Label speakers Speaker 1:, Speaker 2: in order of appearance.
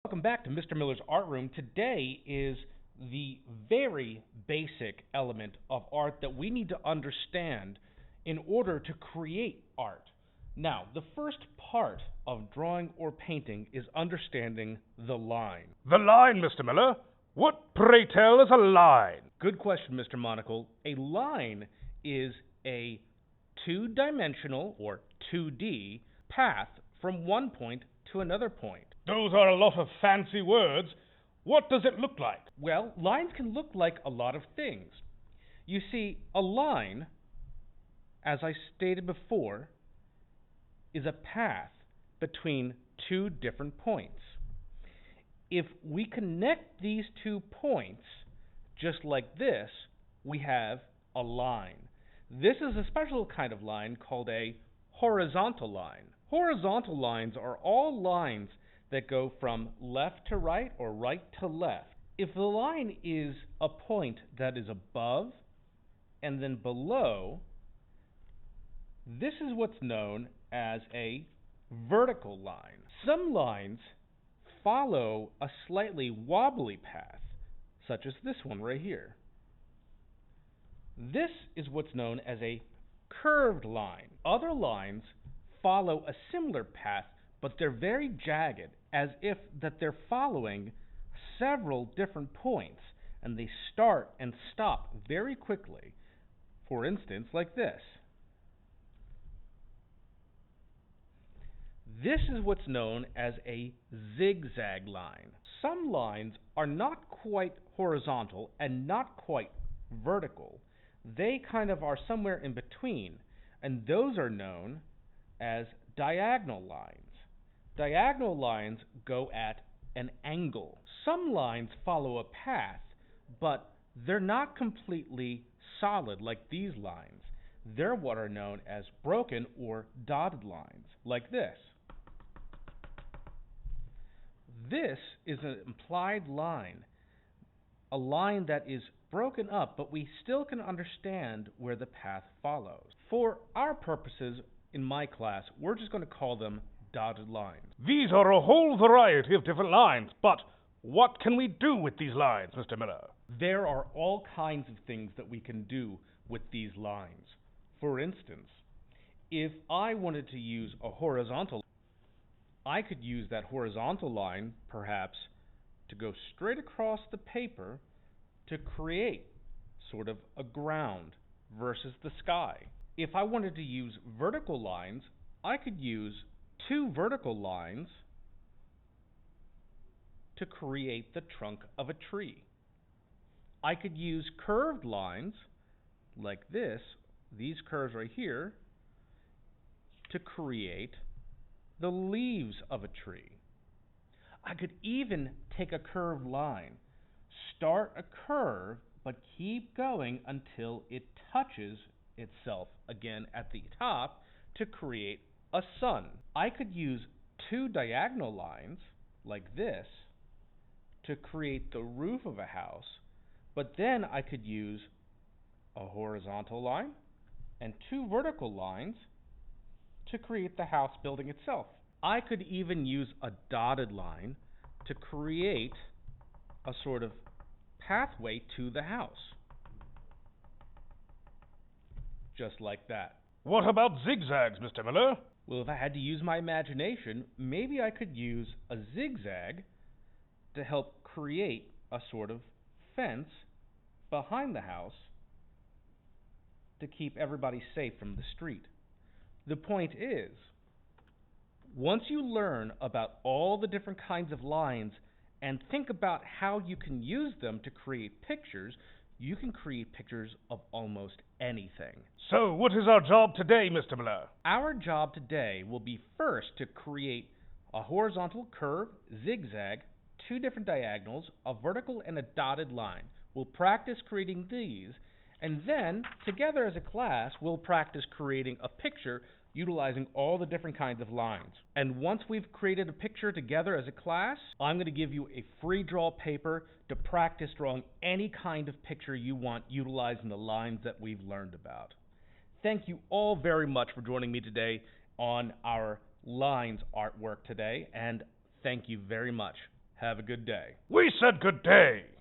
Speaker 1: Welcome back to Mr. Miller's Art Room. Today is the very basic element of art that we need to understand in order to create art. Now, the first part of drawing or painting is understanding the line.
Speaker 2: The line, Mr. Miller? What, pray tell, is a line?
Speaker 1: Good question, Mr. Monocle. A line is a two-dimensional or 2D path from one point to another point.
Speaker 2: Those are a lot of fancy words. What does it look like?
Speaker 1: Well, lines can look like a lot of things. You see, a line, as I stated before, is a path between two different points. If we connect these 2 points, just like this, we have a line. This is a special kind of line called a horizontal line. Horizontal lines are all lines that go from left to right or right to left. If the line is a point that is above and then below, this is what's known as a vertical line. Some lines follow a slightly wobbly path, such as this one right here. This is what's known as a curved line. Other lines follow a similar path, but they're very jagged, as if that they're following several different points, and they start and stop very quickly. For instance, like this. This is what's known as a zigzag line. Some lines are not quite horizontal and not quite vertical. They kind of are somewhere in between, and those are known as diagonal lines. Diagonal lines go at an angle. Some lines follow a path, but they're not completely solid like these lines. They're what are known as broken or dotted lines, like this. This is an implied line, a line that is broken up, but we still can understand where the path follows. For our purposes in my class, we're just going to call them dotted lines.
Speaker 2: These are a whole variety of different lines, but what can we do with these lines, Mr. Miller?
Speaker 1: There are all kinds of things that we can do with these lines. For instance, if I wanted to use a horizontal, I could use that horizontal line, perhaps, to go straight across the paper to create sort of a ground versus the sky. If I wanted to use vertical lines, I could use 2 vertical lines to create the trunk of a tree. I could use curved lines like this, these curves right here, to create the leaves of a tree. I could even take a curved line, start a curve, but keep going until it touches itself again at the top to create a sun. I could use 2 diagonal lines, like this, to create the roof of a house, but then I could use a horizontal line and 2 vertical lines to create the house building itself. I could even use a dotted line to create a sort of pathway to the house. Just like that.
Speaker 2: What about zigzags, Mr. Miller?
Speaker 1: Well, if I had to use my imagination, maybe I could use a zigzag to help create a sort of fence behind the house to keep everybody safe from the street. The point is, once you learn about all the different kinds of lines and think about how you can use them to create pictures, you can create pictures of almost anything.
Speaker 2: So, what is our job today, Mr. Miller?
Speaker 1: Our job today will be first to create a horizontal curve, zigzag, 2 different diagonals, a vertical and a dotted line. We'll practice creating these, and then, together as a class, we'll practice creating a picture utilizing all the different kinds of lines. And once we've created a picture together as a class, I'm going to give you a free draw paper to practice drawing any kind of picture you want utilizing the lines that we've learned about. Thank you all very much for joining me today on our lines artwork today, and thank you very much. Have a good day.
Speaker 2: We said good day.